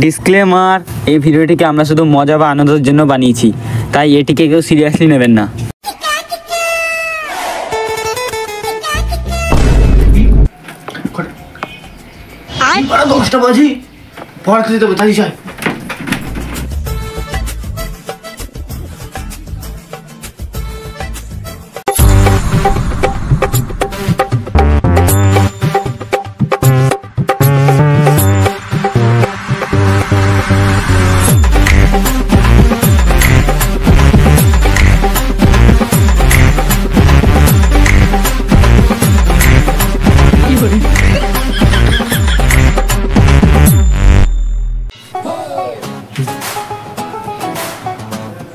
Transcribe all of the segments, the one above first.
Disclaimer, এই ভিডিওটিকে আমরা শুধু মজা বা আনন্দের জন্য বানিয়েছি, তাই এটিকে কেউ সিরিয়াসলি নেবেন না। দশটা বাজি পড়াতে দিতে হবে, তাই চাই।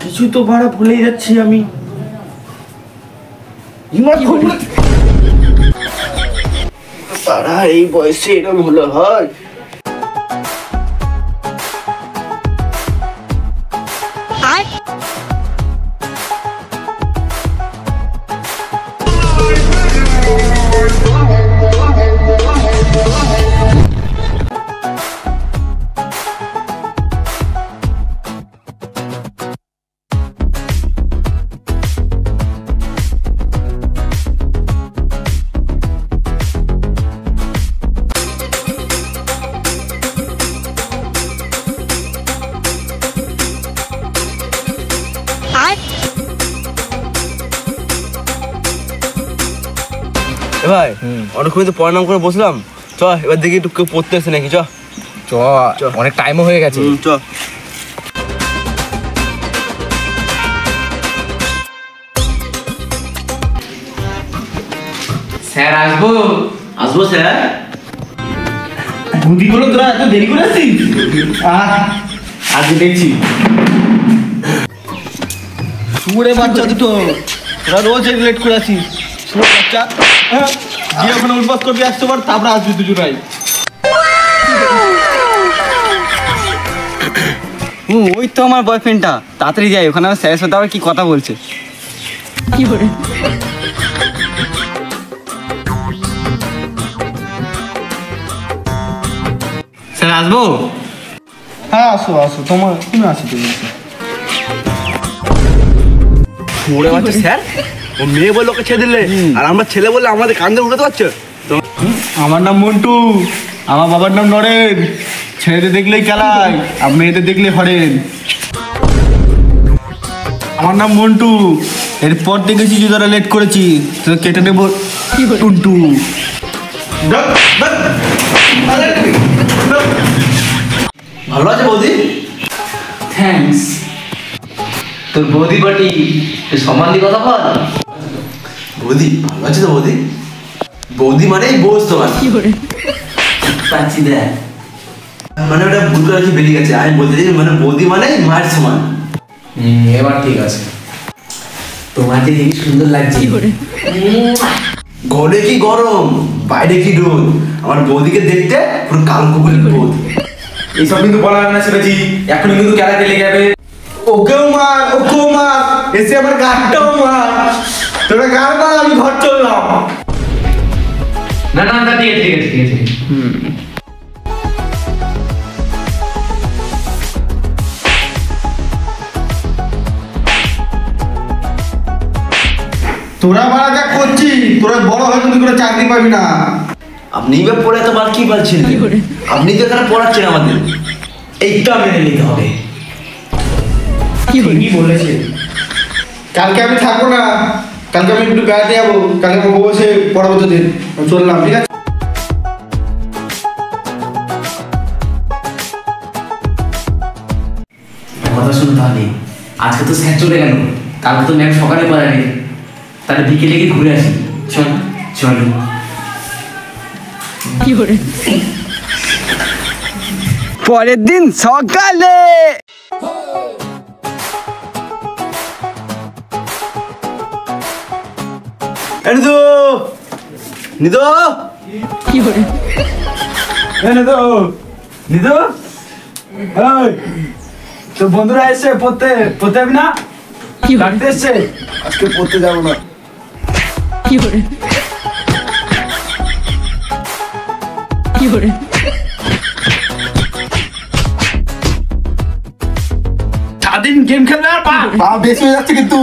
কিছু তো ভাড়া ভুলে যাচ্ছি আমি। তারা এই বয়সে এরকম হলো হয়? ভাই অনেকক্ষণ তো পড়ানাম করে বসলাম, চ এবার দেখি একটু কেউ পড়তে এসে নাকি। চ চ অনেক টাইমও হয়ে গেছে। চ স্যার আসবো? আসবো স্যার। বুদ্ধি বলো, তোরা এত দেরি করে আসছিস? আজকে দেখছি সুরে বাচ্চা দুটো, তোরা রোজ লেট করে আসিস। সুরে বাচ্চা গিয়ে ওখানে উঠবাস করবি 100 বার, তারপরে আসবি দুজনাই। ওই তো আমার বয়ফ্রেন্ডটা, তাড়াতাড়ি যাই, ওখানে আমার স্যারের সাথে আবার কি কথা বলছে। কি করে স্যার আসবো? হ্যাঁ আসো আসো, তোমার তুমি আসো, তুমি আসো। সুরে বাচ্চা স্যার, ও মেয়ে বলে ওকে ছেড়ে দিলে, আর আমরা ছেলে বলে আমাদের কান্দে উঠাতে পারছো? আমার নাম মন্টু, আমার বাবার নাম নরেন। ছেলেদের দেখলেই খেলায়, আর মেয়েদের দেখলে হরেন। আমার নাম মন্টু। এরপর দেখেছি যে তোরা লেট করেছি, তো কেটে নেবো টুন্টু। ভালো আছে বৌদি? থ্যাঙ্কস। তোর বৌদি বাটি সম্মান দিয়ে কথা বল। বৌদি ভালো আছে তো? বৌদি বৌদি মানে বোঝ তোমার পাচ্ছি দেখ, মানে ওটা ভুল করে বেরিয়ে গেছে। আমি বলতে চাই মানে বৌদি মানে মায়ের সমান। এবার ঠিক আছে। তোমাকে দেখি সুন্দর লাগছে। ঘরে কি গরম, বাইরে কি রোদ, আমার বৌদিকে দেখতে পুরো কাল কুকুরের বোধ। এইসব কিন্তু বলা না ছেলেজি, এখনই কিন্তু খেলা খেলে যাবে। ওকেও মার, ওকেও মার, এসে আমার গাড়টাও মার। তোরা গাড় মার, আমি ঘর চললাম। না না না, ঠিক আছে ঠিক আছে ঠিক আছে। তোরা মারা যা করছিস, তোরা বড় হয়ে তুমি কোনো চাকরি পাবি না। আপনি এবার পড়ে এত বার কি বলছেন? আপনি তো এখানে পড়াচ্ছেন আমাদের, এইটা মেনে নিতে হবে। কি বলেছে? কালকে আমি থাকবো না, কালকে আমি একটু বেড়াতে যাবো। কালকে আমার বউ এসে পড়াবো তোদের। চললাম, ঠিক আছে? কথা শুনো তাহলে, আজকে তো স্যার চলে গেল, কালকে তো ম্যাম সকালে পড়াবে, তাহলে বিকেলে গিয়ে ঘুরে আসি। চল চলো। কি করে? পরের দিন সকালে নিদো নিদো কি করে নিদো নিদো, তো বন্ধুরা এসে পড়তে যাবি না? কি ডাকতে এসছে, আজকে পড়তে যাবো না। কি করে কি করে গেম খেলবে আর পা পা বেশি হয়ে যাচ্ছে কিন্তু।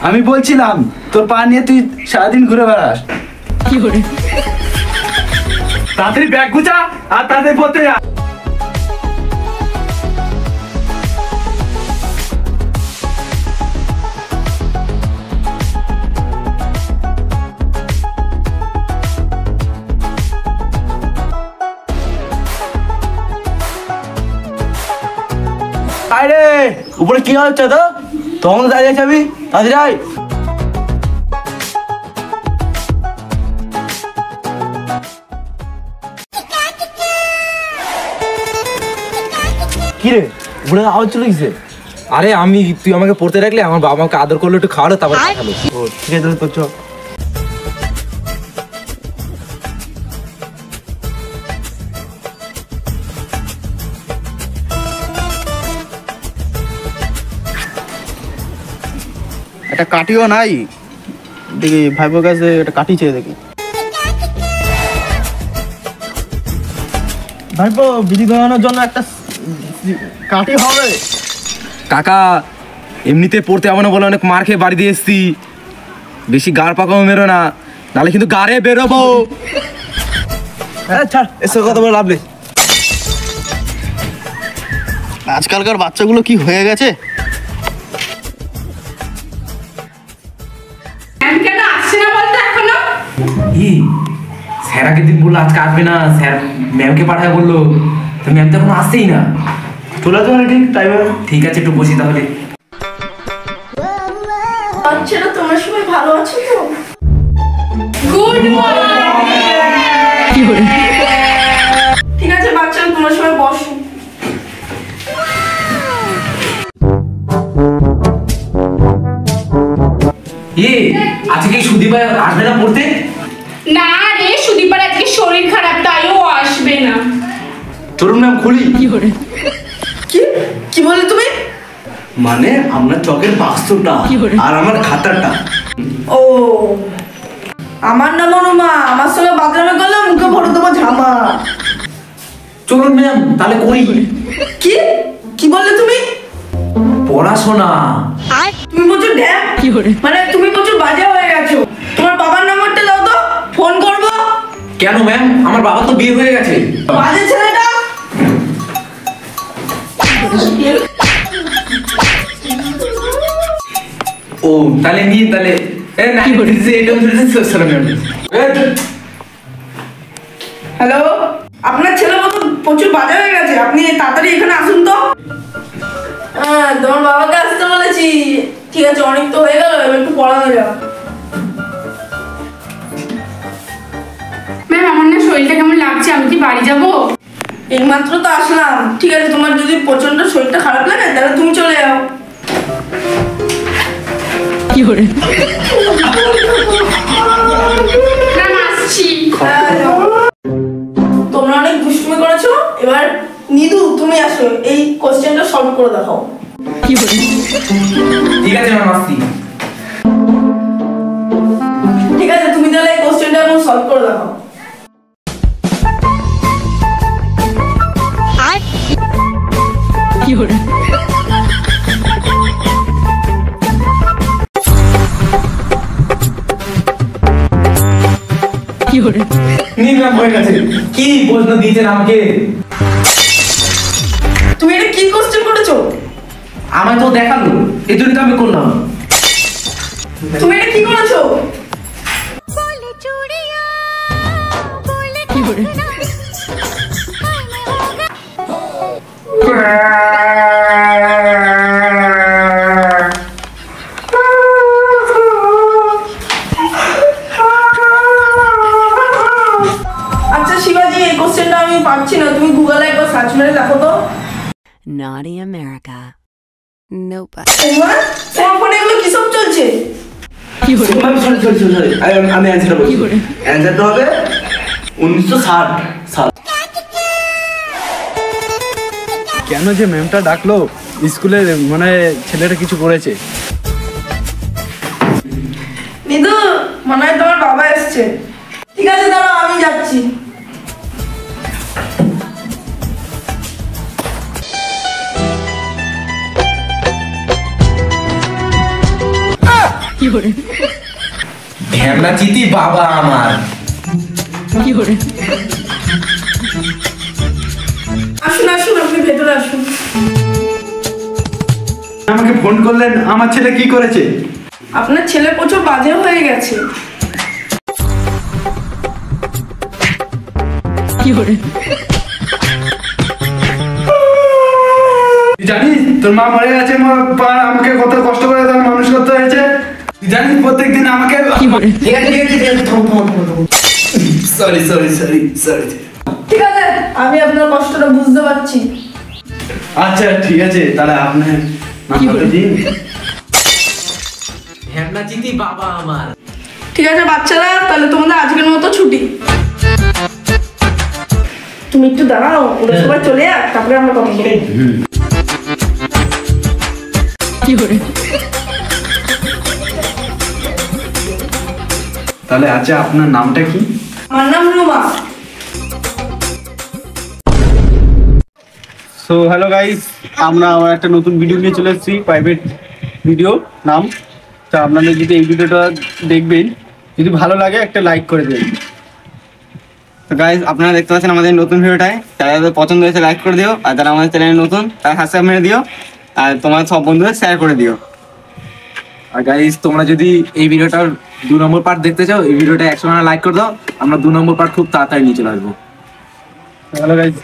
আমি বলছিলাম তোর পা নিয়ে তুই সারাদিন ঘুরে বেড়াস। তাড়াতাড়ি ব্যাগ গুছা আর তাড়াতাড়ি পড়তে যা। আরে উপরে কি হচ্ছে তো? তখন দাঁড়িয়ে যাবি, তাড়াতাড়ি যাই। কি রে উপরে আওয়াজ চলে গেছে? আরে তুই আমাকে পড়তে রাখলে, আমার বাবা আমাকে আদর করলো, একটু খাওয়ালো, তারপর খালো। ও ঠিক আছে তাহলে তোর চ। একটা কাঠিও নাই, দেখি ভাইবোর কাছে একটা কাঠি চেয়ে দেখি। ভাইপো বিড়ি ধরানোর জন্য একটা কাঠি হবে? কাকা এমনিতে পড়তে আমার বলে অনেক মার খেয়ে বাড়ি দিয়ে এসছি, বেশি গাড় পাকাও মেরো না, নাহলে কিন্তু গাড়ে বেরোবো। হ্যাঁ ছাড়, এসব কথা বলে লাভ নেই। আজকালকার বাচ্চাগুলো কি হয়ে গেছে। কেন আসছে না বলতো এখনো? স্যার আগের দিন বললো আজকে আসবে না, স্যার ম্যামকে পাঠায় বললো, তো ম্যাম তো এখন আসছেই না। চলে তো ঠিক টাইমে। ঠিক আছে একটু বসি তাহলে। বাচ্চারা তোমরা সবাই ভালো আছো তো? Good morning. ঠিক আছে বাচ্চারা তোমরা সবাই বসো। আজকে কি সুদীপ ভাই আসবে না পড়তে? না রে, সুদীপার আজকে শরীর খারাপ, তাই ও আসবে না। চলুন ম্যাম খুলি। কি কি বলে তুমি? মানে আমরা চকের বাক্সটা আর আমার খাতাটা। ও আমার নাম অনুমা, আমার সঙ্গে বাদরামে করলে মুখে ভরে দেবো ঝামা। চলুন ম্যাম তাহলে করি। কি কি বললে তুমি? পড়াশোনা। তুমি প্রচুর ড্যাম, মানে তুমি প্রচুর বাজে হয়ে গেছো। তোমার বাবার নাম্বারটা দাও তো, ফোন করবো। কেন ম্যাম? আমার বাবা তো বিয়ে হয়ে গেছে। বাজে ছেলেটা। ও তাহলে নিয়ে তাহলে হ্যালো, আপনার ছেলে মতো প্রচুর বাজে হয়ে গেছে, আপনি তাড়াতাড়ি এখানে আসুন তো। হ্যাঁ তোমার বাবাকে আসতে বলেছি। ঠিক আছে, অনেক তো হয়ে গেল, এবার একটু পড়ানো যাও। ম্যাম আমার না শরীরটা কেমন লাগছে, আমি কি বাড়ি যাবো? এইমাত্র তো আসলাম। ঠিক আছে, তোমার যদি প্রচন্ড শরীরটা খারাপ লাগে তাহলে তুমি চলে যাও। ম্যাম আসছি। হ্যাঁ, যাও। তোমরা অনেক দুষ্টুমি করেছো, এবার নিদু তুমি আসো, এই কোশ্চেনটা সলভ করে দেখাও। ঠিক আছে ম্যাম আসছি। ঠিক আছে, তুমি তাহলে এই কোশ্চেনটা এখন সলভ করে দেখাও। কি প্রশ্ন দিয়েছেন আমাকে? তুমি এটা কি কোশ্চেন করেছো? আমায় তো দেখালো, এই জন্য তো আমি করলাম। তুমি এটা কি করেছো? আচ্ছা শিবাজি, এই কোশ্চেনটা আমি পাচ্ছি না, তুমি গুগলে একবার সার্চ মেরে দেখো তো। Naughty America. Nope. তোমার ফোনে এগুলো কি সব চলছে? আমি অ্যান্সারটা বলছি। অ্যান্সারটা হবে 1960 সাল। কেন যে ম্যামটা ডাকলো? স্কুলে মানে ছেলেটা কিছু করেছে। নিদু, মনে হয় তোমার বাবা এসছে। ঠিক আছে দাঁড়াও, আমি যাচ্ছি। ঢ্যামনা চিতি বাবা আমার। আসুন আসুন, আপনি ভেতরে আসুন। আমাকে ফোন করলেন, আমার ছেলে কি করেছে? আপনার ছেলে প্রচুর বাজে হয়ে গেছে। জানিস তোর মা মরে গেছে, আমাকে কত কষ্ট করে তার মানুষ করতে হয়েছে। জানিস প্রত্যেকদিন আমাকে সরি সরি সরি সরি। ঠিক আছে, আমি আপনার কষ্টটা বুঝতে পারছি। আচ্ছা ঠিক আছে, তাহলে আপনি নাম্বারটা দিন। ঢ্যামনা চিতি বাবা আমার। ঠিক আছে বাচ্চারা, তাহলে তোমাদের আজকের মতো ছুটি। তুমি একটু দাঁড়াও, ওরা সবাই চলে যাক, তারপরে আমরা কথা বলবো। তাহলে আচ্ছা আপনার নামটা কি? আমার নাম রুমা। সো হ্যালো গাইস, আমরা আমার একটা নতুন ভিডিও নিয়ে চলে এসেছি, প্রাইভেট ভিডিও নাম। তা আপনারা যদি এই ভিডিওটা দেখবেন, যদি ভালো লাগে একটা লাইক করে দেবেন। তো গাইজ আপনারা দেখতে পাচ্ছেন আমাদের নতুন ভিডিওটায়, যারা পছন্দ হয়েছে লাইক করে দিও, আর যারা আমাদের চ্যানেলে নতুন তারা সাবস্ক্রাইব মেরে দিও, আর তোমার সব বন্ধুদের শেয়ার করে দিও। আর গাইস তোমরা যদি এই ভিডিওটার 2 নম্বর পার্ট দেখতে চাও, এই ভিডিওটা 100 লাইক করে দাও, আমরা 2 নম্বর পার্ট খুব তাড়াতাড়ি নিয়ে চলে আসবো। Hello guys.